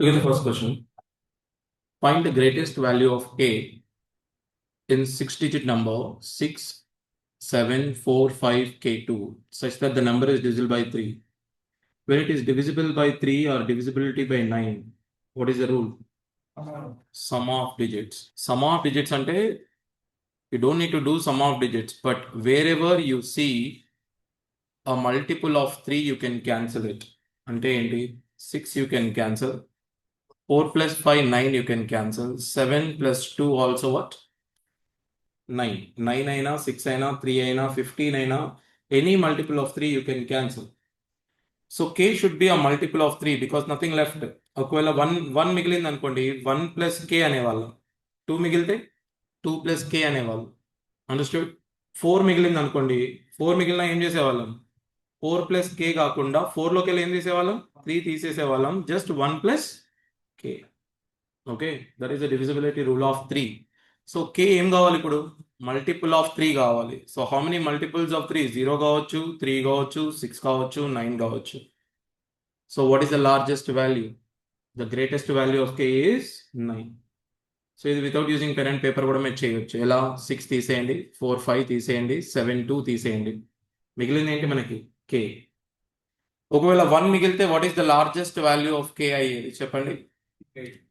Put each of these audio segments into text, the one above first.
Look at the first question. Find the greatest value of k in 6-digit number 6, 7, 4, 5, k2 such that the number is divisible by 3. When it is divisible by 3 or divisibility by 9, what is the rule? Sum of digits. Sum of digits ante you don't need to do sum of digits, but wherever you see a multiple of 3, you can cancel it. Ante enti 6 you can cancel. 4 plus 5, 9 you can cancel. 7 plus 2 also what? 9. 9 aina, 6 aina, 3 aina, 15 aina, any multiple of 3 you can cancel. So k should be a multiple of 3 because nothing left. ఒకవేళ 1 మిగిలింది అనుకోండి 1 plus కే అనేవాళ్ళం. 2 మిగిలితే 2 plus కే అనేవాళ్ళం. Understood? 4 మిగిలింది అనుకోండి 4 మిగిలిన ఏం చేసేవాళ్ళం? 4 plus కే కాకుండా 4లోకి వెళ్ళి ఏం చేసేవాళ్ళం? 3 తీసేసేవాళ్ళం. Just 1 plus K. Okay, that is the divisibility rule of 3. So K ఏం కావాలి ఇప్పుడు? మల్టిపుల్ ఆఫ్ 3 కావాలి. So how many multiples of 3? 0 కావచ్చు, 3 కావచ్చు, 6 కావచ్చు, 9 కావచ్చు. So what is the largest value? The greatest value of K is 9. సో ఇది without using pen and paper కూడా మీరు చేయవచ్చు. ఎలా? 6 తీసేయండి, 4, 5 తీసేయండి, 7, 2 తీసేయండి. మిగిలింది ఏంటి మనకి? కే. ఒకవేళ 1 మిగిలితే what is the largest value of K అయ్యేది చెప్పండి?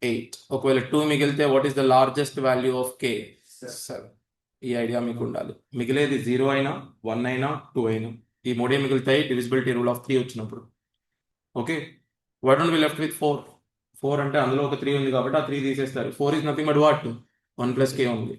8. ఒకవేళ 2 మిగిలితే what is the largest value of K? 7. ఈ ఐడియా మీకు ఉండాలి. మిగిలేది 0 అయినా, 1 అయినా, 2 అయినా, ఈ మూడే మిగులుతాయి డివిజిబిలిటీ రూల్ ఆఫ్ 3 వచ్చినప్పుడు. Okay, why don't we left with 4? 4 అంటే అందులో ఒక 3 ఉంది కాబట్టి ఆ 3 తీసేస్తారు. 4 is nothing but what? 1 plus k ఉంది.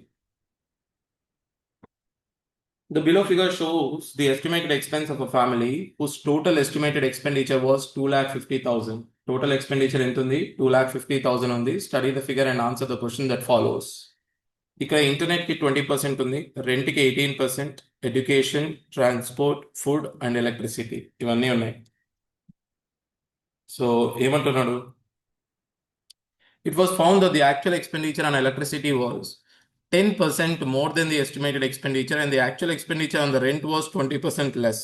The below figure shows the estimated expense of a family whose total estimated expenditure was 2,50,000. Total expenditure ఎంత ఉంది? 2,50,000 ఉంది. Study the figure and answer the question that follows. ఇక్కడ ఇంటర్నెట్కి 20% ఉంది, రెంట్కి 18%, education, transport, food and electricity ఇవన్నీ ఉన్నాయి. So ఏమంటున్నాడు? It was found that the actual expenditure on electricity was 10% more than the estimated expenditure and the actual expenditure on the rent was 20% less.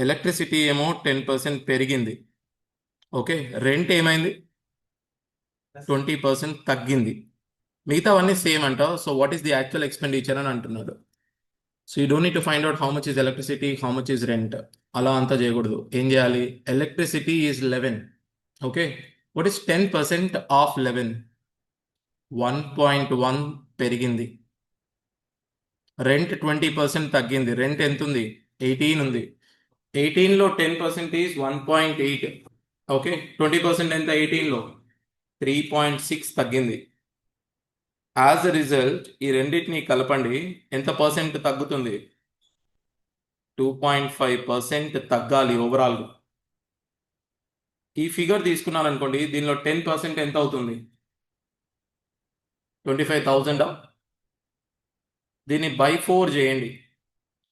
Electricity ఏమో 10% పెరిగింది. Okay, rent ఏమైంది? 20% తగ్గింది. మిగతావన్నీ same అంట. So what is the actual expenditure అని అంటున్నాడు. So you don't need to find out how much is electricity, how much is rent. అలా అంతా చేయకూడదు. ఏం చేయాలి? Electricity is 11. Okay, what is 10% of 11? 1.1 పెరిగింది. రెంట్ 20% తగ్గింది. రెంట్ ఎంత ఉంది? 18 ఉంది. 18లో 10% ఈజ్ 1.8. ఓకే, 20% ఎంత 18లో? 3.6 తగ్గింది. యాజ్ అ రిజల్ట్ ఈ రెండింటిని కలపండి, ఎంత పర్సెంట్ తగ్గుతుంది? 2.5% తగ్గాలి ఓవరాల్. ఈ ఫిగర్ తీసుకున్నారనుకోండి, దీనిలో 10% ఎంత అవుతుంది? 25,000. దీన్ని బై 4 చేయండి,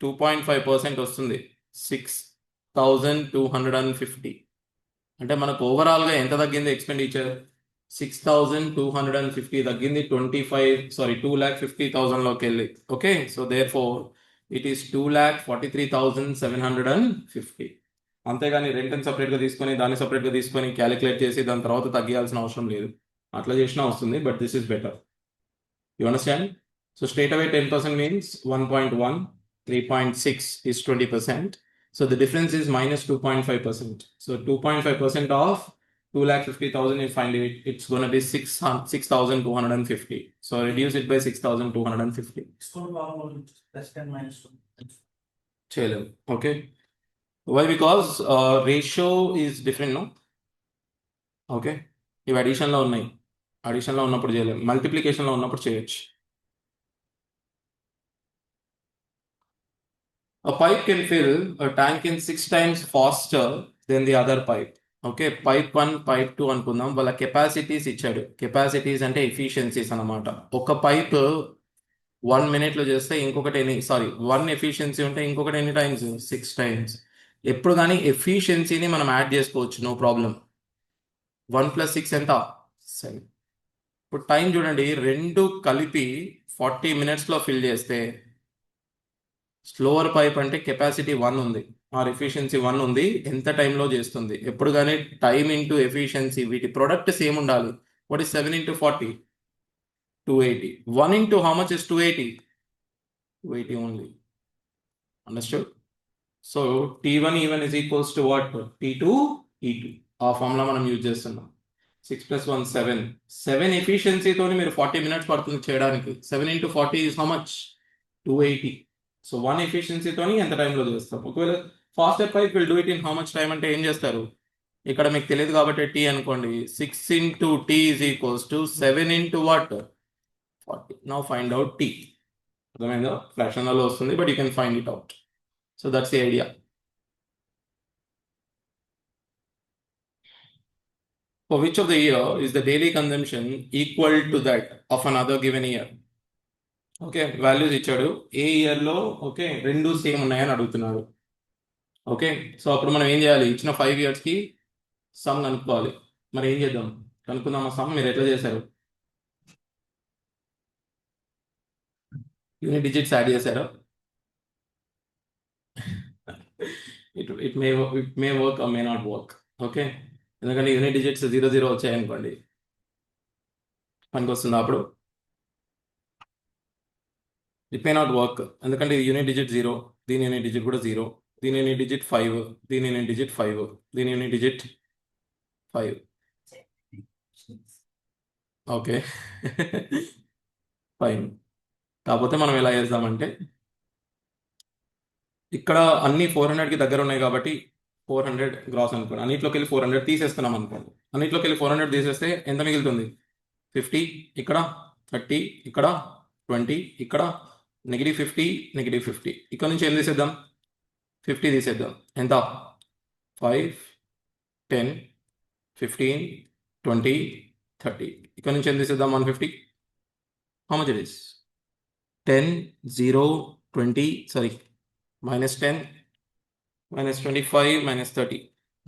2.5% వస్తుంది, 6,250. అంటే మనకు ఓవరాల్గా ఎంత తగ్గింది ఎక్స్పెండిచర్? 6,250 తగ్గింది 2,50,000లోకి వెళ్ళి. Okay, so therefore it is 2,43,750. అంతేగాని రెంట్ని సపరేట్గా తీసుకొని దాన్ని సపరేట్గా తీసుకొని క్యాలిక్యులేట్ చేసి దాని తర్వాత తగ్గియాల్సిన అవసరం లేదు. అట్లా చేసినా వస్తుంది, but this is better. You understand? So straight away 10% means 1.1, 3.6 is 20%. So the difference is minus 2.5%. So 2.5% of 2,50,000, you find it's going to be 6,250. So reduce it by 6,250. Plus 10 minus 2. Chalo. Okay. Why? Because ratio is different, no? Okay. ఇవి అడిషన్లో ఉన్నాయి. అడిషన్లో ఉన్నప్పుడు చేయలేము, మల్టిప్లికేషన్లో ఉన్నప్పుడు చేయొచ్చు. A pipe can fill a tank in 6 times faster than the other pipe. Okay, pipe 1, pipe 2 అనుకుందాం. వాళ్ళ capacities ఇచ్చాడు. Capacities అంటే ఎఫిషియన్సీస్ అనమాట. ఒక పైప్ 1 minute చేస్తే ఇంకొకటి 1 ఎఫిషియన్సీ ఉంటే ఇంకొకటి ఎన్ని టైమ్స్? 6 times. ఎప్పుడు కానీ ఎఫిషియన్సీని మనం యాడ్ చేసుకోవచ్చు, నో ప్రాబ్లం. 1 + 6 ఎంత? 7. ఇప్పుడు టైం చూడండి, రెండు కలిపి 40 minutesలో ఫిల్ చేస్తే, స్లోవర్ పైప్ అంటే కెపాసిటీ 1 ఉంది, ఆర్ ఎఫిషియన్సీ 1 ఉంది, ఎంత టైంలో చేస్తుంది. ఎప్పుడు కానీ టైం ఇంటూ ఎఫిషియన్సీ వీటి ప్రొడక్ట్ సేమ్ ఉండాలి. What is 7 into 40? 280. 1 into how much is 280? 280 only. Understood? So T1 E1 is equals to what? T2 E2. ఆ ఫార్ములా మనం యూజ్ చేస్తున్నాం. 6 + 1 7. 7 ఎఫిషియన్సీతో మీరు 40 minutes పడుతుంది చేయడానికి. 7 into 40 is how much? 280. So 1 ఎఫిషియన్సీతో ఎంత టైంలో చేస్తాం. ఒకవేళ faster pipe will do it in how much time అంటే ఏం చేస్తారు? ఇక్కడ మీకు తెలియదు కాబట్టి టీ అనుకోండి. 6 into t is equals to 7 into what? 40. Now find out t. అర్థమైందా? ఫ్రాక్షనల్లో వస్తుంది, but you can find it out. So that's the idea. For which of the year is the daily consumption equal to that of another given year? Okay, values ఇచ్చాడు. ఏ ఇయర్లో okay రెండు same ఉన్నాయని అడుగుతున్నాడు. Okay, so అప్పుడు మనం ఏం చేయాలి? ఇచ్చిన 5 yearsకి సమ్ కనుక్కోవాలి. మరి ఏం చేద్దాం? కనుక్కుందామా సమ్? మీరు ఎట్లా చేశారు? యూనిట్ డిజిట్స్ యాడ్ చేశారా? It may work or may not work. Okay, ఎందుకంటే యూనిట్ డిజిట్స్ 0 0 వచ్చాయనుకోండి, పనికి వస్తుందా అప్పుడు? ఇట్ మే నాట్ వర్క్, ఎందుకంటే యూనిట్ డిజిట్ 0, దీని యూనిట్ డిజిట్ కూడా 0, దీని యూనిట్ డిజిట్ 5, దీని యూనిట్ డిజిట్ 5, దీని యూనిట్ డిజిట్ 5. Okay fine. కాకపోతే మనం ఎలా చేద్దామంటే, ఇక్కడ అన్ని 400కి దగ్గర ఉన్నాయి కాబట్టి 400 గ్రాస్ అనుకోండి. అన్నిట్లోకి వెళ్ళి 400 తీసేస్తున్నాం అనుకోండి. అన్నిట్లోకి వెళ్ళి 400 తీసేస్తే ఎంత మిగులుతుంది? 50 ఇక్కడ, 30 ఇక్కడ, 20 ఇక్కడ, -50 -50. ఇక్కడ నుంచి ఏం తీసేద్దాం? 50 తీసేద్దాం. ఎంత? 5 10 15 20 30. ఇక్కడ నుంచి ఏం తీసేద్దాం? 150. How much it is? 10 0 20 sorry -10 -25 -30.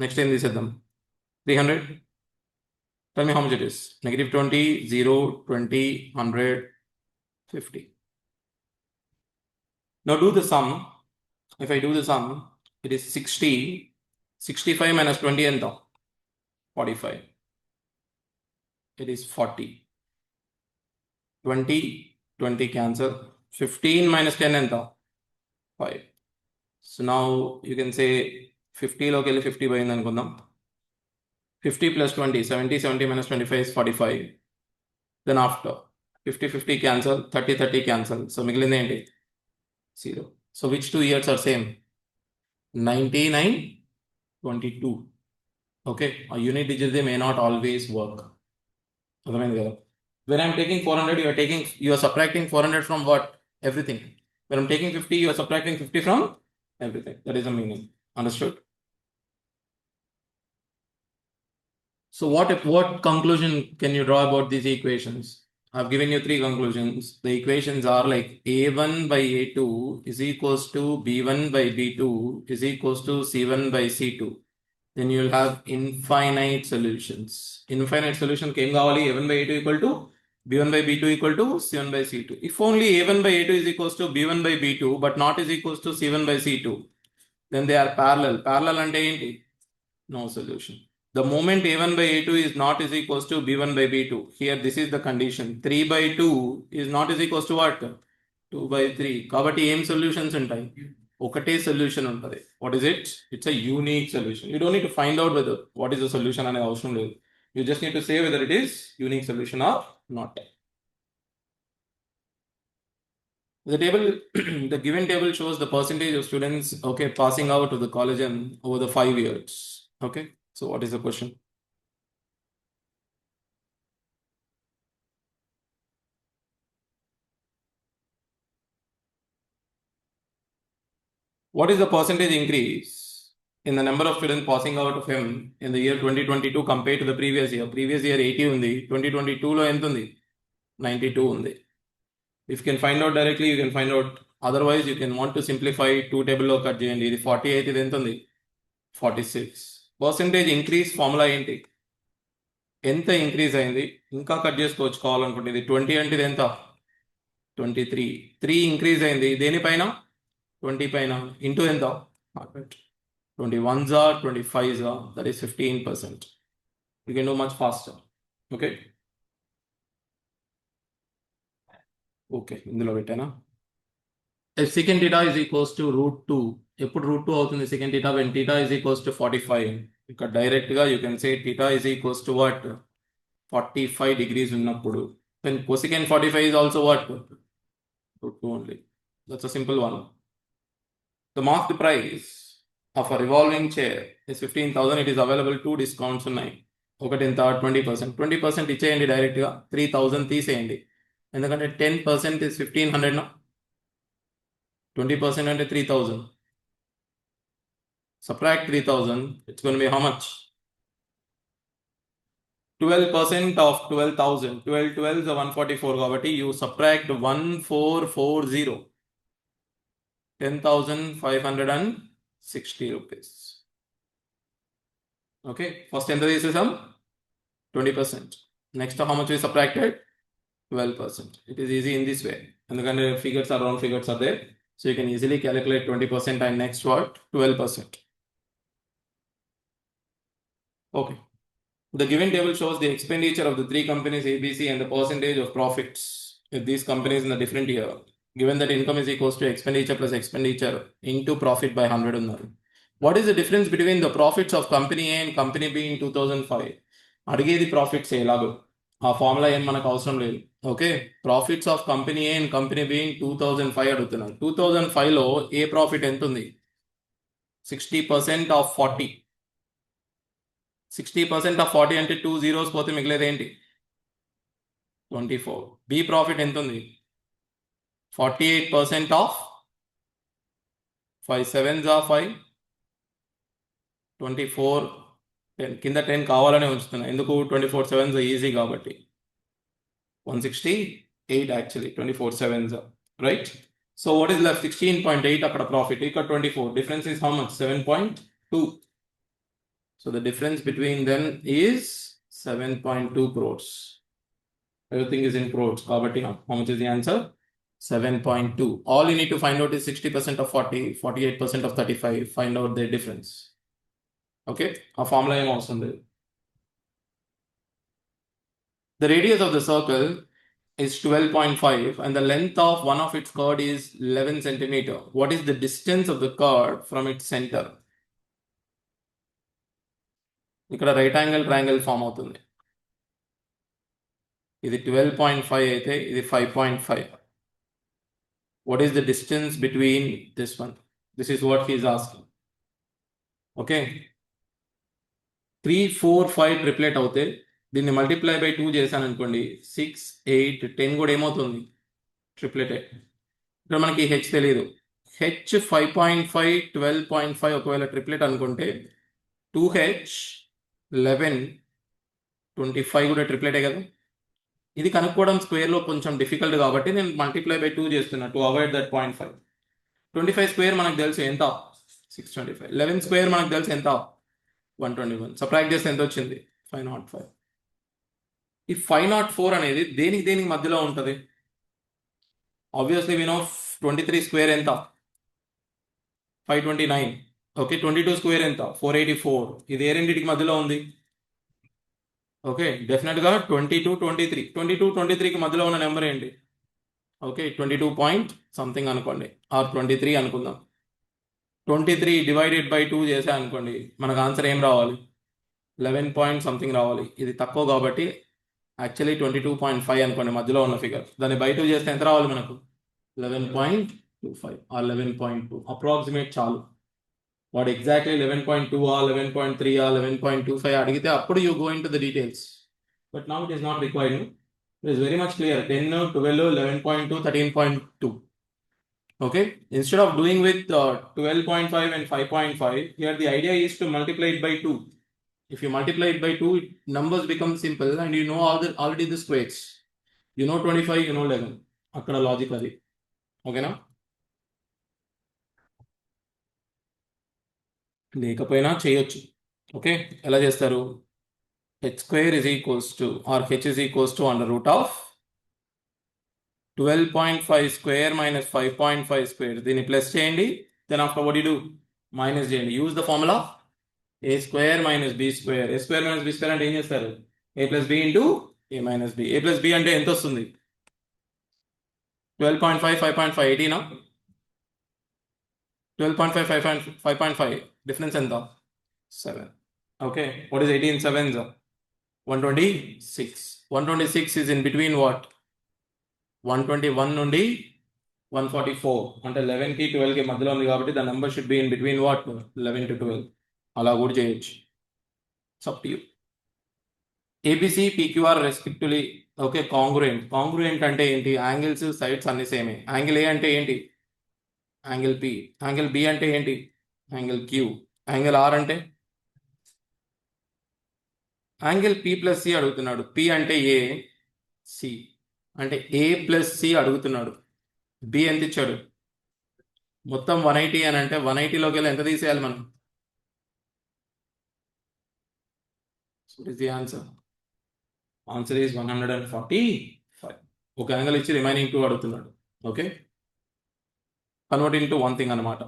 Next ఏం తీసేద్దాం? 300. Tell me how much it is. -20 0 20 100 50. Now do the sum. If I do the sum, it is 60. 65 minus 20 ఎంత? 45. It is 40. 20 20 cancel. 15 minus 10 ఎంత? 5. So now you can say 50లోకి వెళ్ళి 50 పోయింది అనుకుందాం. 50 plus 20, 70 70 minus 25 is 45. Then after 50 50 cancel, 30 30 cancel. So మిగిలింది ఏంటి? 0. So which 2 years are same? 99 22. Okay, a unit digit they may not always work. అర్థమైంది కదా? When I'm taking 400, you are subtracting 400 from what? Everything. When I'm taking 50, you are subtracting 50 from everything. That is the meaning. Understood? So what conclusion can you draw about these equations? I've given you 3 conclusions. The equations are like A1 by A2 is equals to B1 by B2 is equals to C1 by C2. Then you'll have infinite solutions. Infinite solution came kavali A1 by A2 equal to B1 by B2 equal to C1 by C2. If only A1 by A2 is equals to B1 by B2 but not is equals to C1 by C2, then they are parallel. Parallel ante enti? No solution. The moment A1 by A2 is not is equals to B1 by B2, here this is the condition. 3 by 2 is not is equals to what? 2 by 3. Kabatti em solutions untai? Okate solution untadi. What is it? It's a unique solution. You don't need to find out whether what is the solution ane avasram ledhu. You just need to say whether it is unique solution or not. The table, the given table shows the percentage of students okay passing out of the college and over the 5 years. Okay, so what is the question? What is the percentage increase in the number of students passing out of him in the year 2022 compared to the previous year? Previous year 80 undi, 2022 lo ఎంత ఉంది? 92 ఉంది. If you can find out directly, you can find out. Otherwise, you can want to simplify 2 table లో cut చేయండి. ఇది 48, ఇది ఎంత ఉంది? 46. Percentage increase formula ఏంటి? ఎంత ఇంక్రీజ్ అయింది? ఇంకా కట్ చేసుకోవచ్చు కావాలనుకుంటే. ఇది 20 అంటే ఇది ఎంత? 23. 3 ఇంక్రీజ్ అయింది దేనిపైన? 20 పైన. ఇంటూ ఎంత? 21s are 25s are, that is 15%. You can do much faster. Okay. Okay, ఇందులో పెట్టానా? If secant theta is equals to √2, ఎప్పుడు √2 అవుతుంది secant theta when theta is equals to 45. ఇక్కడ డైరెక్ట్ గా you can say theta is equals to what? 45 degrees ఉన్నప్పుడు. Then cosecant 45 is also what? √2 only. That's a simple one. The marked price of a revolving chair is 15,000. It is available 2 discounts ఉన్నాయి. ఒకటి ఎంత 20%. 20% ఇచ్చేయండి direct గా 3,000 తీసేయండి. ఎందుకంటే 10% is 1,500 నా 20% అంటే 3,000. Subtract 3,000, it's going to be how much? 12% of 12,000. 12 12 is 144 కాబట్టి you subtract 1440. 10,560 rupees. Okay, first ఎంత తీసేసాం 20%. Next how much we subtracted? 12%. It is easy in this way. ఎందుకంటే figures are round figures are there. So you can easily calculate 20% and next what? 12%. Okay. The given table shows the expenditure of the 3 companies ABC and the percentage of profits if these companies in a different year. Given that income is equals to expenditure plus expenditure into profit by 100 ఉన్నారు. What is the difference between the profits of company A and company B in 2005? అడిగేది profits ఎలాగో ఆ formula ఏం మనకు అవసరం లేదు. Okay, profits of company A and company be in 2005 అడుగుతున్నారు. 2005లో ఏ profit ఎంత ఉంది? 60% ఆఫ్ 40. 60% ఆఫ్ 40 అంటే 2 zeros పోతే మిగిలేదు ఏంటి? 24. బి ప్రాఫిట్ ఎంత ఉంది? 48% ఆఫ్ 5 7s ఆఫ్ 5 24 10 కింద 10 కావాలనే ఉంచుతున్నా. ఎందుకు? 24 7s ఈజీ కాబట్టి. 168 actually 24 7s, right? So what is left? 16.8 అక్కడ ప్రాఫిట్, ఇక్కడ 24. Difference is how much? 7.2. So the difference between them is 7.2 crores. Everything is in crores కాబట్టి how much is the answer? 7.2. All you need to find out is 60% of 40, 48% of 35. Find out the difference. Okay, ఆ formula ఏం అవసరం లేదు. The radius of the circle is 12.5 and the length of one of its chord is 11 centimeter. What is the distance of the chord from its center? ఇక్కడ right angle triangle form అవుతుంది. ఇది 12.5 అయితే ఇది 5.5. What is the distance between this one? This is what he is asking. Okay, 3 4 5 triplet అవుతే దీన్ని multiply by 2 చేశాను అనుకోండి, 6 8 10 కూడా ఏమవుతుంది? ట్రిప్లెట్. ఇక్కడ మనకి హెచ్ తెలియదు. హెచ్ 5.5 12.5 ఒకవేళ ట్రిప్లెట్ అనుకుంటే 2H 11 25 కూడా ట్రిప్లెటే కదా. ఇది కనుక్కోవడం స్క్వేర్లో కొంచెం డిఫికల్ట్ కాబట్టి నేను మల్టిప్లై బై 2 చేస్తున్నా టు అవాయిడ్ దట్ 0.5. 25 స్క్వేర్ మనకు తెలుసు ఎంత? 625. 11 స్క్వేర్ మనకు తెలుసు ఎంత? 121. సబ్ట్రాక్ట్ చేస్తే ఎంత వచ్చింది? 505. ఈ 504 అనేది దేనికి మధ్యలో ఉంటుంది? ఆబ్వియస్లీ వి నో 23 స్క్వేర్ ఎంత? 529. ఓకే, 22 స్క్వేర్ ఎంత? 484. ఇది ఏ రెండింటికి మధ్యలో ఉంది? ఓకే, డెఫినెట్ గా 22 23. 22 23కి మధ్యలో ఉన్న నెంబర్ ఏంటి? ఓకే, 22 పాయింట్ సంథింగ్ అనుకోండి, ఆర్ 23 అనుకుందాం. 23 డివైడెడ్ బై 2 చేసా అనుకోండి, మనకు ఆన్సర్ ఏం రావాలి? 11 పాయింట్ సంథింగ్ రావాలి. ఇది తక్కువ కాబట్టి యాక్చువల్లీ 22.5 అనుకోండి మధ్యలో ఉన్న ఫిగర్. దాన్ని బై 2 చేస్తే ఎంత రావాలి మనకు? 11.25 ఆర్ 11.2 అప్రాక్సిమేట్ చాలు. వాడు ఎగ్జాక్ట్లీ 11.2 11.3 11.25 అడిగితే అప్పుడు you go in to the details. But now it is not required. It is very much clear. 10 12 11.2 13.2. Okay, instead of doing with 12.5 and 5.5, here the idea is to multiply it by 2. If you multiply it by 2, numbers become simple and you know already the squares. You know 25, you know 11. Akkada logic adi. Okay na? లేకపోయినా చేయొచ్చు. Okay, ఎలా చేస్తారు? h square is equals to or h is equals to under root of 12.5 square minus 5.5 square. దీన్ని plus చేయండి. Then after what do you do? Minus చేయండి. Use the formula A square minus B square. A square minus B square అంటే ఏం చేస్తారు? A plus B into A minus B. A plus B అంటే ఎంత వస్తుంది? 12.5, 5.5, 18. 12.5, 5.5. Difference ఎంత? 7. Okay. What is 18 sevens? 126. 126 is in between what? 121 నుండి 144. అంటే 11 కి 12 కి మధ్యలో ఉంది కాబట్టి the number should be in between what? 11 to 12. అలా కూడా చేయొచ్చు. It's up to you. ABC PQR respectively okay congruent. Congruent అంటే ఏంటి? యాంగిల్స్ సైడ్స్ అన్ని సేమే. యాంగిల్ ఏ అంటే ఏంటి? Angle P. యాంగిల్ బి అంటే ఏంటి? Angle Q. యాంగిల్ ఆర్ అంటే యాంగిల్ పి ప్లస్ సి అడుగుతున్నాడు. పి అంటే ఏ, సి అంటే ఏ ప్లస్ సి అడుగుతున్నాడు. బి ఎంత ఇచ్చాడు? మొత్తం 180 అని అంటే 180లోకి వెళ్ళి ఎంత తీసేయాలి మనం? So is the answer. Answer is 145. ఒక యాంగిల్ ఇచ్చి రిమైనింగ్ 2 అడుగుతున్నాడు. Okay, convert into one thing అనమాట.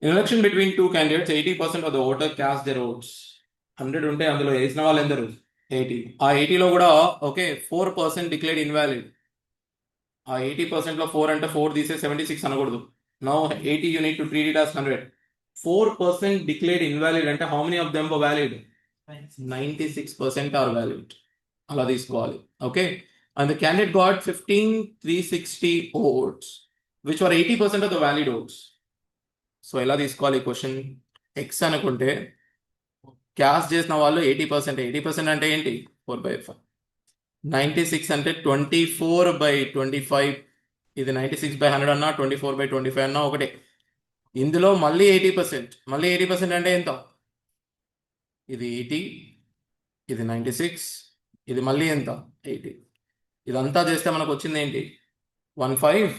In election between two candidates, 80% of the voter cast their votes. 100 ఉంటే అందులో వేసిన వాళ్ళు ఎందరు? 80. ఆ 80లో కూడా ఓకే 4% డిక్లేర్డ్ ఇన్వాలిడ్. ఆ 80% లో 4 అంటే 4 తీసే 76 అనకూడదు. Now 80 you need to treat it as 100. 4% declared invalid అంటే how many of them were valid? 96% are valid. అలా తీసుకోవాలి. Okay, and the candidate got 15,360 votes which were 80% of the valid votes. So ఎలా తీసుకోవాలి క్వశ్చన్? ఎక్స్ అనుకుంటే caste చేసిన వాళ్ళు 80%. 80% అంటే ఏంటి? 4/5. 96 అంటే 24/25. ఇది 96/100 అన్నా 24/25 అన్నా ఒకటే. ఇందులో మళ్ళీ 80%. మళ్ళీ 80% అంటే ఎంత? ఇది 80, ఇది 96, ఇది మళ్ళీ ఎంత? 80. ఇదంతా చేస్తే మనకు వచ్చింది ఏంటి? 15.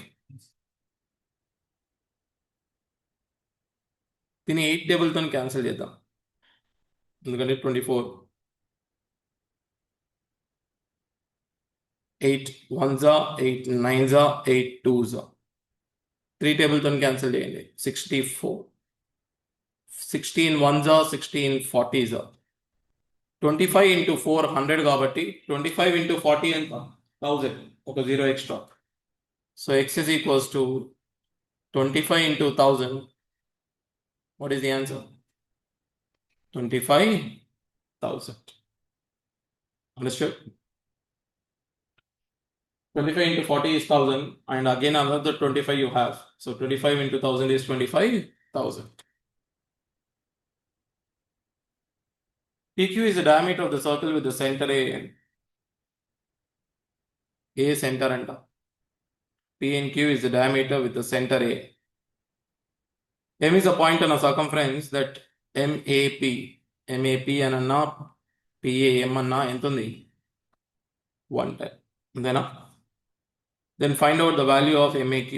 దీన్ని 8 టేబుల్తో క్యాన్సిల్ చేద్దాం, ఎందుకంటే 24. 8 1s, 8 9s, 8 2s. 3 టేబుల్తో క్యాన్సిల్ చేయండి. 64. 16 1s, 16 40s. 25 into 4 100 కాబట్టి 25 into 40 ఎంత? 1000. ఒక 0 extra. So x is equals to 25 into 1000. What is the answer? 25,000. Understood? 25 into 40 is 1000, and again another 25 you have. So 25 into 1000 is 25,000. PQ is the diameter of the circle with the center A. A center and P and Q is the diameter with the center A. M is a point on a circumference that MAP. MAP anna PAM anna ఎంత ఉంది? 110. అంతేనా? Then find out the value of MAQ.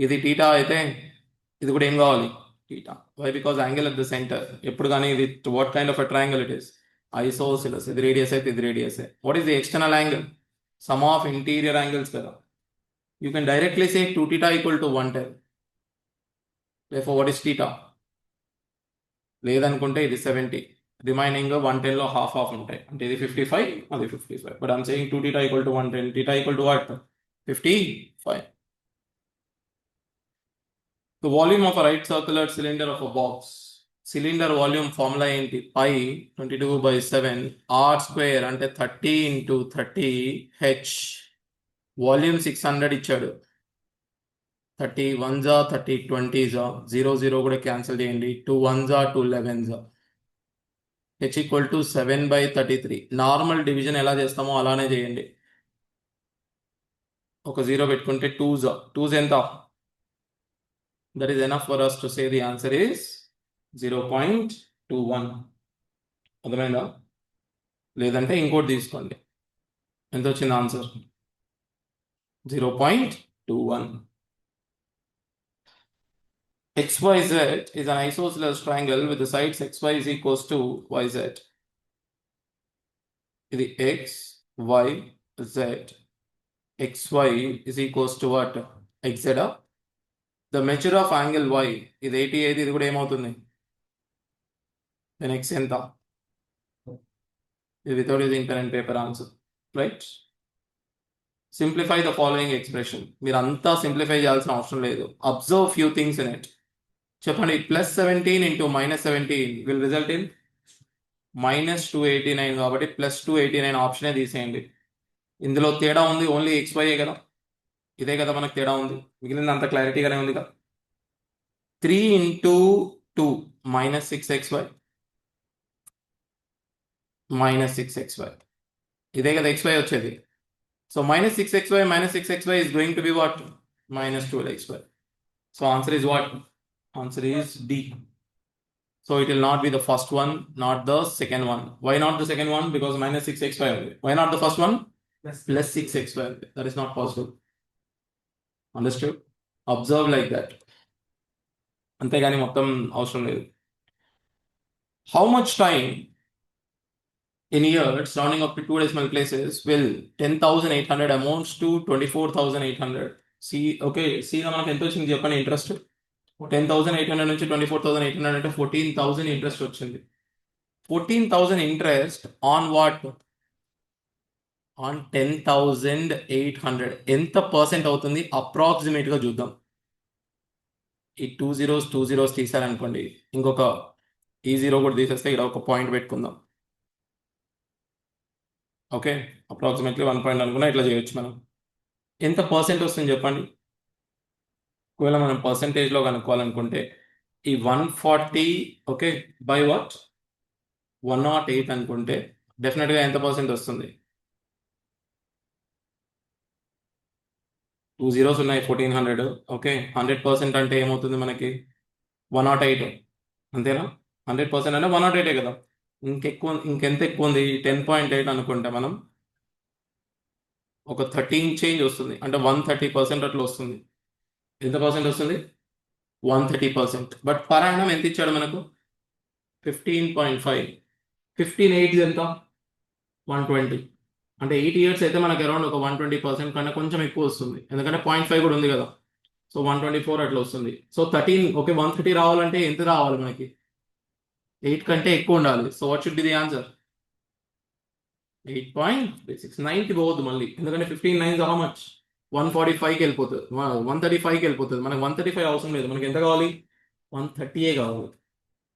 ఇది θ అయితే ఇది కూడా ఏం కావాలి? θ. Why? Because angle at the center. ఎప్పుడు కానీ ఇది what kind of a triangle it is? Isosceles. ఇది రేడియస్ అయితే ఇది radius. What is the external angle? Sum of interior angles కదా. You can directly say 2θ equal to 110. Therefore, what is θ? లేదనుకుంటే ఇది 70. Remaining 110లో half ఉంటాయి. అంటే ఇది 55, అది 55. But I'm saying 2θ equal to 110. θ equal to what? 55. The volume of a right circular cylinder of a box. Cylinder volume formula ఏంటి? pi 22/7 r square అంటే 30 into 30 h. Volume 600 ఇచ్చాడు. 30 1s, 30 20s, 0 కూడా cancel చేయండి. 2 1s, 2 11s. h equal to 7/33. Normal division ఎలా చేస్తామో అలానే చేయండి. ఒక 0 పెట్టుకుంటే 2s ఎంత? That is enough for us to say the answer is 0.21. అర్థమైందా? లేదంటే ఇంకోటి తీసుకోండి. ఎంత వచ్చింది answer? 0.21. XYZ is an isosceles triangle with the sides XY is equals to YZ. ఇది X, Y, Z. XY is equals to what? XZ. The measure of angle Y ఇది 80 అయితే ఇది కూడా ఏమవుతుంది దెన్ ఎక్స్ ఎంత ఇది without using pen and paper answer right simplify the following expression మీరు అంతా సింప్లిఫై చేయాల్సిన అవసరం లేదు observe few things in it చెప్పండి +17 ఇంటూ -17 విల్ రిజల్ట్ ఇన్ -289 కాబట్టి +289 ఆప్షనే తీసేయండి ఇందులో తేడా ఉంది ఓన్లీ XY కదా ఇదే కదా మనకు తేడా ఉంది మిగిలిన అంత క్లారిటీగానే ఉంది కదా 3 ఇంటూ 2 -6xy -6xy ఇదే కదా XY వచ్చేది so -6xy is going to be what -12xy so answer is what answer is D so it will not be the first one not the second one why not the second one because -6xy why not the first one Plus +6xy that is not possible understood observe like that అంతేగాని మొత్తం అవసరం లేదు how much time in years rounding up to 2 decimal places will 10,800 amounts to 24,800 see okay see మనకు ఎంత వచ్చింది చెప్పండి interest 10,800 నుంచి 24,800 అంటే 14,000 ఇంట్రెస్ట్ వచ్చింది 14,000 ఇంట్రెస్ట్ ఆన్ వాట్ ఆన్ 10,800 ఎంత పర్సెంట్ అవుతుంది అప్రాక్సిమేట్ గా చూద్దాం ఈ 2 zeros తీసారనుకోండి ఇంకొక ఈ 0 కూడా తీసేస్తే ఇక్కడ ఒక పాయింట్ పెట్టుకుందాం ఓకే అప్రాక్సిమేట్లీ 1 పాయింట్ అనుకున్నా ఇట్లా చేయొచ్చు మనం ఎంత పర్సెంట్ వస్తుంది చెప్పండి ఒకవేళ మనం పర్సెంటేజ్లో కనుక్కోవాలనుకుంటే ఈ 140 ఓకే బై వాట్ 108 అనుకుంటే డెఫినెట్గా ఎంత పర్సెంట్ వస్తుంది 2 zeros ఉన్నాయి 1400 ఓకే 100% అంటే ఏమవుతుంది మనకి 108 అంతేనా 100% అంటే 108 కదా ఇంకెంత ఎక్కువ ఉంది 10.8 అనుకుంటే మనం ఒక 13 చేంజ్ వస్తుంది అంటే 130% అట్లా వస్తుంది ఎంత పర్సెంట్ వస్తుంది 130% బట్ పర్ యానం ఎంత ఇచ్చాడు మనకు 15.5 15/8 ఎంత 120 అంటే 8 years అయితే మనకు అరౌండ్ ఒక 120% కన్నా కొంచెం ఎక్కువ వస్తుంది ఎందుకంటే 0.5 కూడా ఉంది కదా సో 124 అట్లా వస్తుంది సో 13 ఓకే 130 రావాలంటే ఎంత రావాలి మనకి 8 కంటే ఎక్కువ ఉండాలి so what should be the answer 8.36 9కి పోవద్దు మళ్ళీ ఎందుకంటే 15 9 హౌ మచ్ 145కి వెళ్ళిపోతుంది 135కి వెళ్ళిపోతుంది మనకు 135 అవసరం లేదు మనకి ఎంత కావాలి 130 కావాలి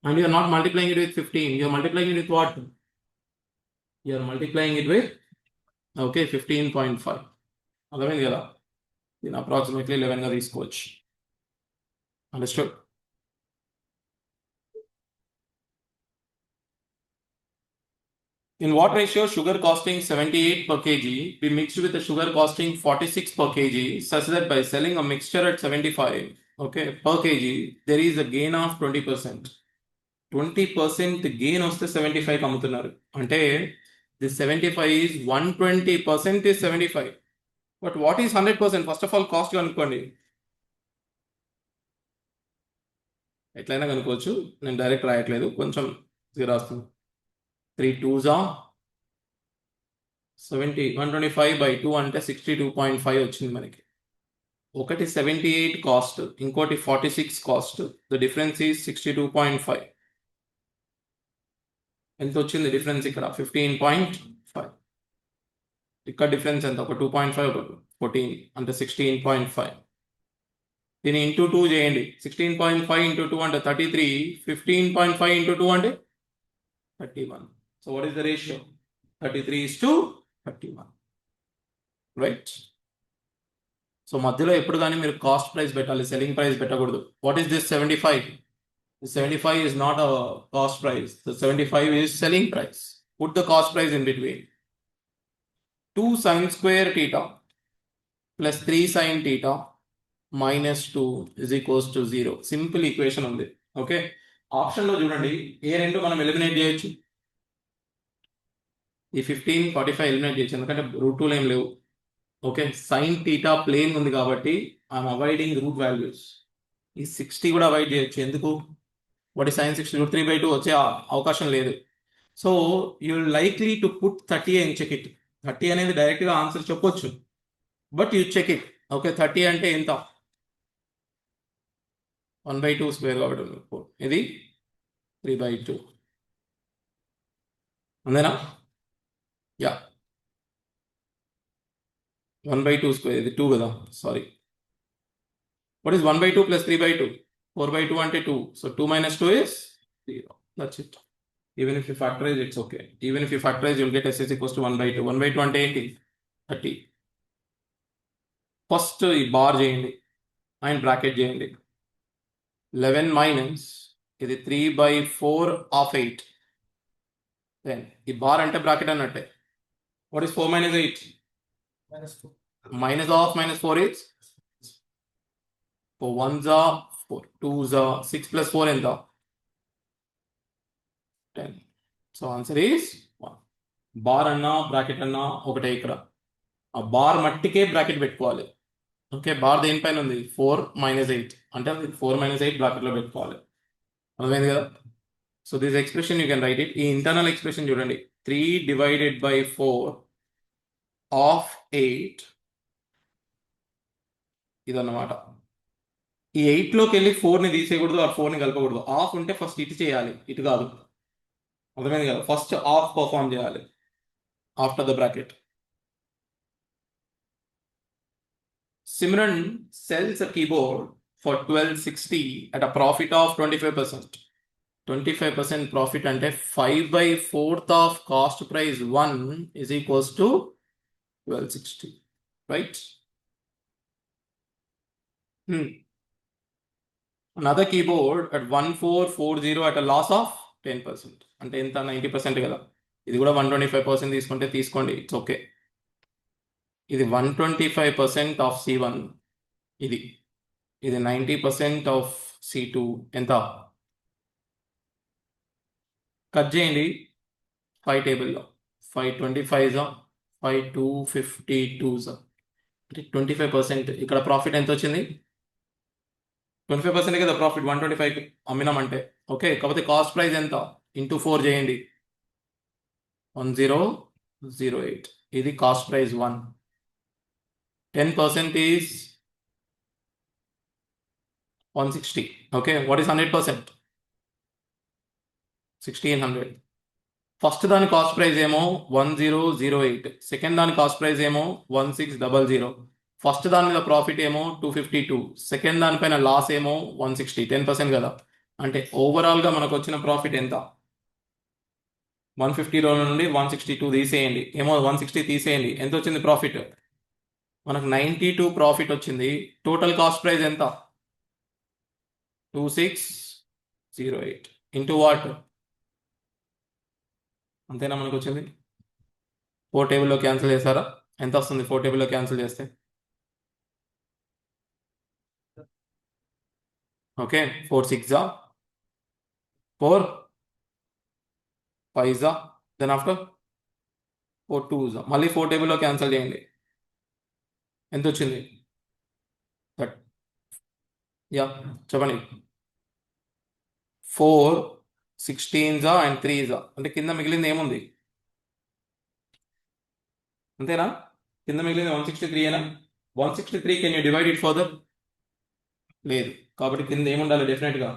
and you're not multiplying it with 15 you're multiplying it with what you're multiplying it with okay 15.5 అర్థమైంది కదా దీని అప్రాక్సిమేట్లీ 11గా తీసుకోవచ్చు understood In what ratio sugar costing 78 per kg be mixed with a sugar costing 46 per kg such that by selling a mixture at 75 okay per kg there is a gain of 20%. 20% gain వస్తే 75 అమ్ముతున్నారు అంటే this 75 is 120% is 75 but what is 100% first of all cost కనుక్కోండి ఎట్లయినా కనుక్కోవచ్చు నేను direct రాయట్లేదు కొంచెం రాస్తాను 3 2s are 70 125/2 అంటే 62.5 వచ్చింది మనకి ఒకటి 78 కాస్ట్ ఇంకోటి 46 కాస్ట్ ద డిఫరెన్స్ ఈజ్ 62.5 ఎంత వచ్చింది డిఫరెన్స్ ఇక్కడ 15.5 ఇక్కడ డిఫరెన్స్ ఎంత ఒక 2.5 ఒక 14 అంటే 16.5 దీన్ని ఇంటూ 2 చేయండి 16.5 ఇంటూ 2 అంటే 33 15.5 ఇంటూ 2 అంటే 31 so what is the ratio 33:31 right so మధ్యలో ఎప్పుడు కానీ మీరు కాస్ట్ ప్రైస్ పెట్టాలి సెల్లింగ్ ప్రైస్ పెట్టకూడదు what is this 75 the 75 is not a cost price the 75 is selling price put the cost price in between 2 sin square theta plus 3 sin theta minus 2 is equals to 0 simple equation ఉంది okay option లో చూడండి ఏ రెండు మనం eliminate చేయొచ్చు ఈ 15 45 eliminate చేయొచ్చు ఎందుకంటే route 2 ఏం లేవు ఓకే సైన్ థీటా ప్లేన్ ఉంది కాబట్టి ఐఎమ్ అవాయిడింగ్ రూట్ వాల్యూస్ ఈ 60 కూడా అవాయిడ్ చేయొచ్చు ఎందుకు వాట్ ఇస్ sin 60 √3/2 వచ్చే అవకాశం లేదు so you likely to put 30 and check it 30 అనేది డైరెక్ట్గా ఆన్సర్ చెప్పొచ్చు but you check it okay 30 అంటే ఎంత 1/2 స్క్వేర్ కాబట్టి 4. ఇది 3/2. అంతేనా? యా 1/2 స్క్వేర్, ఇది 2 కదా, సారీ. What is 1/2 plus 3/2? 4/2 అంటే 2. So 2 minus 2 is 0. That's it. Even if you factorize, it's okay. Even if you factorize, you'll get S is equals to 1/2. 1/2 అంటే ఏంటి? 30. ఫస్ట్ ఈ బార్ చేయండి అండ్ బ్రాకెట్ చేయండి. 11 minus ఇది 3/4 of 8. Then ఈ bar అంటే bracket అన్నట్టే. What is 4 minus 8? -2. Minus of -4 is 4 1s are 4, 2s are 6 plus 4 ఎంత? 10. So answer is 1. బార్ అన్నా బ్రాకెట్ అన్నా ఒకటే ఇక్కడ. ఆ బార్ మట్టికే బ్రాకెట్ పెట్టుకోవాలి. ఓకే, బార్ దేనిపైన ఉంది? 4 minus 8 అంటే 4 minus 8 బ్రాకెట్లో పెట్టుకోవాలి. అర్థమైంది కదా? So this expression you can write it. ఈ ఇంటర్నల్ ఎక్స్ప్రెషన్ చూడండి, 3 divided by 4 of 8 ఇదన్నమాట. ఈ 8లోకి వెళ్ళి 4ని తీసేయకూడదు, ఆ 4ని కలపకూడదు. ఆఫ్ ఉంటే ఫస్ట్ ఇటు చేయాలి, ఇటు కాదు. అర్థమైంది కదా? ఫస్ట్ ఆఫ్ పర్ఫామ్ చేయాలి after the bracket. Simran sells a keyboard for 1260 at a profit of 25%. 25% profit అంటే 5/4 of cost price 1 is equals to 1260. Right? Another keyboard at 1440 at a loss of 10%. అంటే ఎంత? 90% కదా. ఇది కూడా 125% తీసుకుంటే తీసుకోండి, ఇట్స్ ఓకే. ఇది 125% ఆఫ్ C1, ఇది 90% ఆఫ్ C2. ఎంత? కట్ చేయండి 5 టేబుల్లో. 5 25s 5 252s అంటే 25%. ఇక్కడ ప్రాఫిట్ ఎంత వచ్చింది? 25% కదా ప్రాఫిట్ 125 అమ్మినామంటే. ఓకే, కాకపోతే కాస్ట్ ప్రైస్ ఎంత? ఇంటూ 4 చేయండి, 1008. ఇది cost price 1. 10% is 160. Okay, what is 100%? 1600. First దాని కాస్ట్ ప్రైస్ ఏమో 1008, సెకండ్ దాని కాస్ట్ ప్రైస్ ఏమో 1600. ఫస్ట్ దాని మీద ప్రాఫిట్ ఏమో 252, సెకండ్ దానిపైన లాస్ ఏమో 160. 10% కదా. అంటే ఓవరాల్గా మనకు వచ్చిన ప్రాఫిట్ ఎంత? 150 నుండి 162 తీసేయండి, ఏమో 160 తీసేయండి, ఎంత వచ్చింది ప్రాఫిట్? మనకు 92 ప్రాఫిట్ వచ్చింది. టోటల్ కాస్ట్ ప్రైస్ ఎంత? 2608 ఇంటూ వాట్? అంతేనా మనకు వచ్చింది? 4 టేబుల్లో క్యాన్సిల్ చేస్తారా? ఎంత వస్తుంది 4 టేబుల్లో క్యాన్సిల్ చేస్తే? ఓకే, 4 6 4 5 దెన్ ఆఫ్టర్ 4 2 మళ్ళీ 4 టేబుల్లో క్యాన్సిల్ చేయండి, ఎంత వచ్చింది? యా చెప్పండి. 4 16s అండ్ 3s అంటే కింద మిగిలింది ఏముంది? అంతేనా? కింద మిగిలింది 163 ఏనా? 163 can you divide it further? లేదు, కాబట్టి కింద ఏముండాలి? డెఫినెట్గా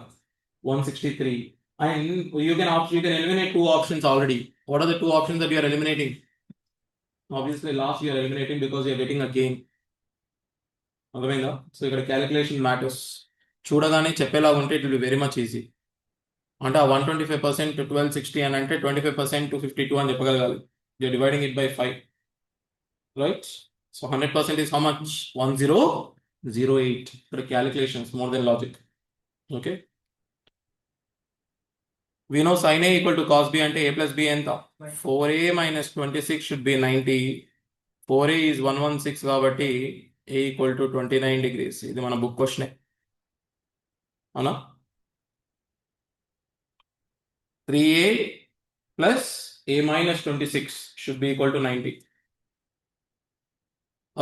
163. And you can eliminate 2 options already. What are the 2 options that you are eliminating? Obviously last you are eliminating because you are getting a gain. అర్థమైందా? సో ఇక్కడ calculation matters. చూడగానే చెప్పేలాగా ఉంటే it will be very much easy. అంటే ఆ 125% 1260 అని అంటే 25% 252 అని చెప్పగలగాలి. You're dividing it by 5, right? So 100% is how much? 1008. ఇక్కడ calculations more than logic. Okay, we know sin A equal to cos B అంటే A plus B ఎంత? 4A minus 26 should be 90. 4A is 116 కాబట్టి A equal to 29 degrees. ఇది మన book క్వశ్చనే, అవునా? 3A plus A minus 26 should be equal to 90.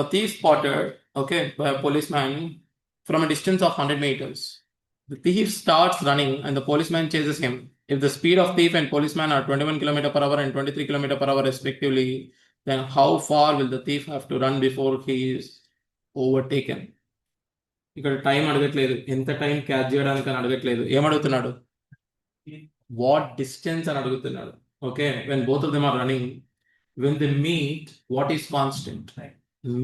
A thief spotted, okay, by a policeman from a distance of 100 meters. The thief starts running and the policeman chases him. If the speed of thief and policeman are 21 km/h and 23 km/h respectively, then how far will the thief have to run before he is overtaken? ఇక్కడ time అడగట్లేదు, ఎంత time catch చేయడానికి అని అడగట్లేదు. ఏమడుగుతున్నాడు? What distance అని అడుగుతున్నాడు. Okay, when both of them are running, when they meet, what is constant?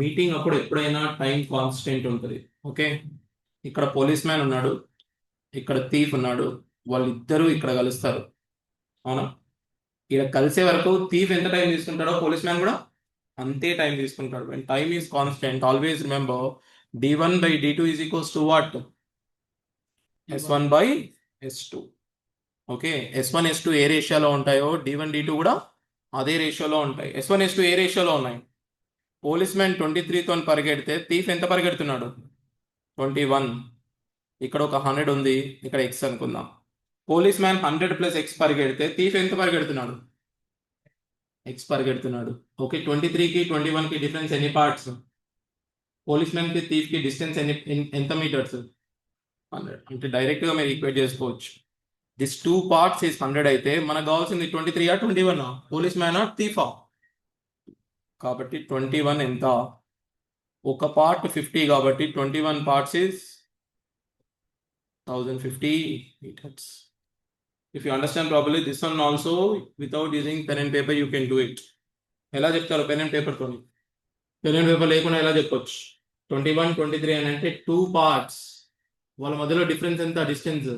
Meeting అప్పుడు ఎప్పుడైనా టైం కాన్స్టెంట్ ఉంటుంది. ఓకే, ఇక్కడ పోలీస్ మ్యాన్ ఉన్నాడు, ఇక్కడ థీఫ్ ఉన్నాడు, వాళ్ళిద్దరూ ఇక్కడ కలుస్తారు. అవునా? ఇక్కడ కలిసే వరకు థీఫ్ ఎంత టైం తీసుకుంటాడో పోలీస్ మ్యాన్ కూడా అంతే టైం తీసుకుంటాడు. When time is constant, always remember d1 by d2 is equals to what? s1 by s2. Okay, s1 s2 ఏ రేషియోలో ఉంటాయో d1 d2 కూడా అదే రేషియోలో ఉంటాయి. s1 s2 ఏ రేషియోలో ఉన్నాయి? పోలీస్ మ్యాన్ 23తో పరిగెడితే థీఫ్ ఎంత పరిగెడుతున్నాడు? 21. ఇక్కడ ఒక 100 ఉంది, ఇక్కడ x అనుకుందాం. పోలీస్ మ్యాన్ 100 ప్లస్ x పరిగెడితే థీఫ్ ఎంత పరిగెడుతున్నాడు? x పరిగెడుతున్నాడు. ఓకే, 23కి 21కి డిఫరెన్స్ ఎన్ని పార్ట్స్? పోలీస్ మ్యాన్ కి థీఫ్ కి డిస్టెన్స్ ఎంత మీటర్స్? 100. అంటే డైరెక్ట్ గా మీరు ఈక్వేట్ చేసుకోవచ్చు. దిస్ 2 parts is 100 అయితే మనకు కావాల్సింది 23 ఆ 21 ఆ? పోలీస్ మ్యాన్ ఆ థీఫా? కాబట్టి 21 ఎంత? ఒక పార్ట్ 50 కాబట్టి 21 parts is 1050 meters. If you understand properly, this one also without using pen and paper you can do it. ఎలా చెప్తారు పెన్ అండ్ పేపర్ తోని? పెన్ అండ్ పేపర్ లేకుండా ఎలా చెప్పొచ్చు? 21 23 అని అంటే 2 parts, వాళ్ళ మధ్యలో డిఫరెన్స్ ఎంత? డిస్టెన్స్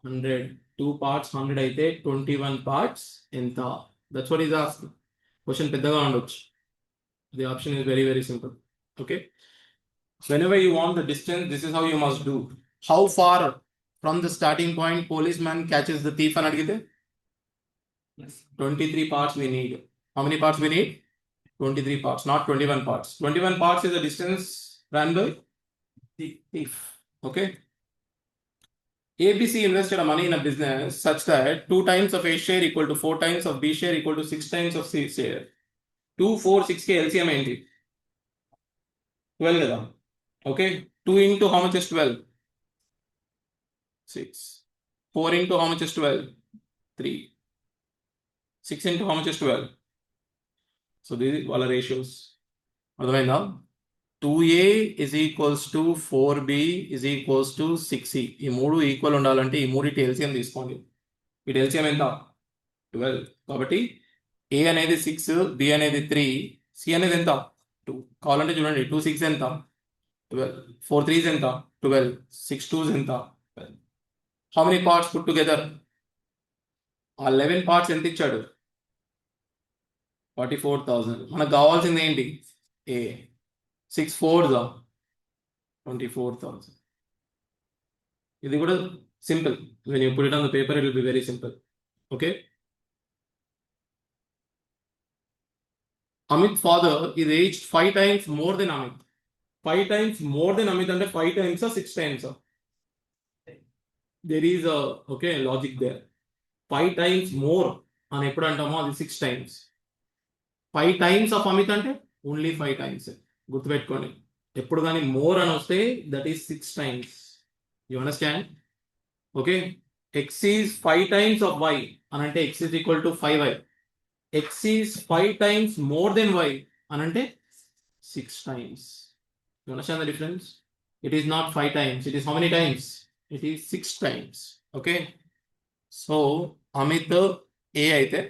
100. 2 parts 100 అయితే 21 parts ఎంత? That's what is asking. Question పెద్దగా ఉండొచ్చు. The option is very very simple. Okay, whenever you want the distance, this is how you must do. How far from the starting point policeman catches the thief అని అడిగితే 23 parts we need. How many parts we need? 23 parts, not 21 parts. 21 parts is the distance run by the thief. Okay, ABC invested money in a business such that 2 times of A share equal to 4 times of B share equal to 6 times of C share. 2 4 6 కి LCM ఏంటి? 12 కదా. Okay, 2 into how much is 12? 6. 4 into how much is 12? 3. 6 into how much is 12? So దీని వాళ్ళ ratios అర్థమైందా? 2A is equals to 4B is equals to 6C. ఈ మూడు equal ఉండాలంటే ఈ మూడింటి ఎల్సిఎం తీసుకోండి. వీటి ఎల్సిఎం ఎంత? 12. కాబట్టి A అనేది 6, B అనేది 3, C అనేది ఎంత? 2. కావాలంటే చూడండి, 2 6 ఎంత? 12. 4 3 ఎంత? 12. 6 2 ఎంత? 12. How many parts put together? ఆ 11 parts ఎంత ఇచ్చాడు? 44,000. మనకు కావాల్సింది ఏంటి? A. 6 4s 24,000. ఇది కూడా simple. when you put it on the paper it will be very simple. Okay, Amit father is aged 5 times more than Amit. 5 times more than Amit అంటే 5 times or 6 times? There is a okay logic there. 5 times more అని ఎప్పుడు అంటామో అది 6 times. 5 times of Amit అంటే only 5 times. గుర్తుపెట్టుకోండి, ఎప్పుడు కానీ more అని వస్తే that is 6 times. You understand? Okay, x is 5 times of y అని అంటే x is equal to 5y. x is 5 times more than y అని అంటే 6 times. You understand the difference? It is not 5 times, it is how many times? It is 6 times. Okay, so Amit A అయితే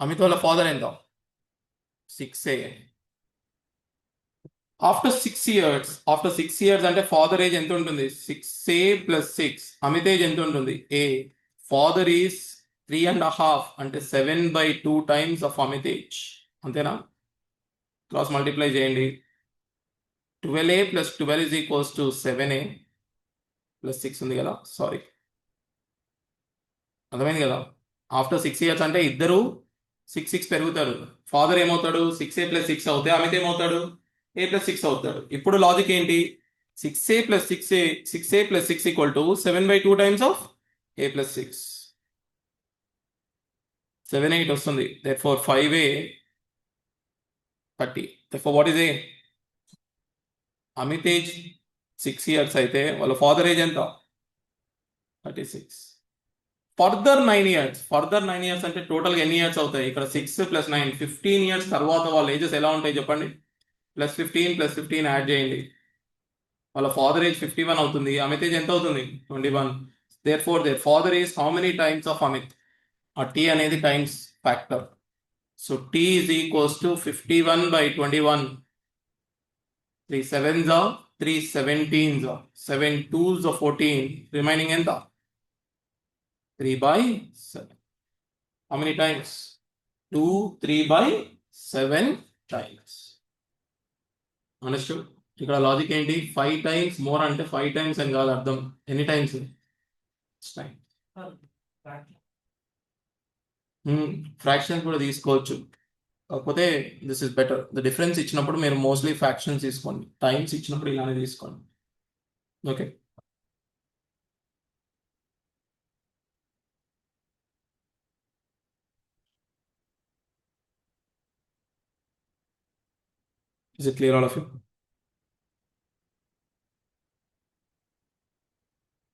అమిత్ వాళ్ళ father ఎంత? 6A. After 6 years అంటే father age ఎంత ఉంటుంది? 6A plus 6. Amit age ఎంత ఉంటుంది? A. ఫాదర్ ఈజ్ 3.5 అంటే 7/2 times of Amit age. అంతేనా? క్రాస్ మల్టిప్లై చేయండి. 12A plus 12 is equals to 7A plus 6 ఉంది కదా, సారీ, అర్థమైంది కదా? ఆఫ్టర్ 6 years అంటే ఇద్దరు 6 6 పెరుగుతారు. ఫాదర్ ఏమవుతాడు? 6A plus 6 అవుతే అమిత్ ఏమవుతాడు? A plus 6 అవుతాడు. ఇప్పుడు లాజిక్ ఏంటి? 6A plus 6 equal to 7/2 times of A plus 6. 7 8 వస్తుంది. Therefore 5A 30. Therefore what is A? Amit age 6 years అయితే వాళ్ళ ఫాదర్ ఏజ్ ఎంత? 36. ఫర్దర్ 9 years అంటే టోటల్గా ఎన్ని ఇయర్స్ అవుతాయి? ఇక్కడ 6 + 9 15 years తర్వాత వాళ్ళ ఏజెస్ ఎలా ఉంటాయి చెప్పండి? ప్లస్ 15 యాడ్ చేయండి. వాళ్ళ ఫాదర్ ఏజ్ 51 అవుతుంది. అమిత్ ఏజ్ ఎంత అవుతుంది? 21. Therefore their father age how many times of Amit? ఆ టీ అనేది times factor. So T is equals to 51/21. 3 sevens are 3 17s are 7 2s are 14. Remaining ఎంత? 3/7. How many times? 2 3/7 times. Understood? ఇక్కడ logic ఏంటి? 5 times more అంటే 5 times అని కాదు అర్థం. ఎన్ని టైమ్స్? టైం. ఫ్రాక్షన్ కూడా తీసుకోవచ్చు, కాకపోతే this is better. The difference ఇచ్చినప్పుడు మీరు మోస్ట్లీ ఫ్రాక్షన్స్ తీసుకోండి, టైమ్స్ ఇచ్చినప్పుడు ఇలానే తీసుకోండి. Okay. Is it clear all of you?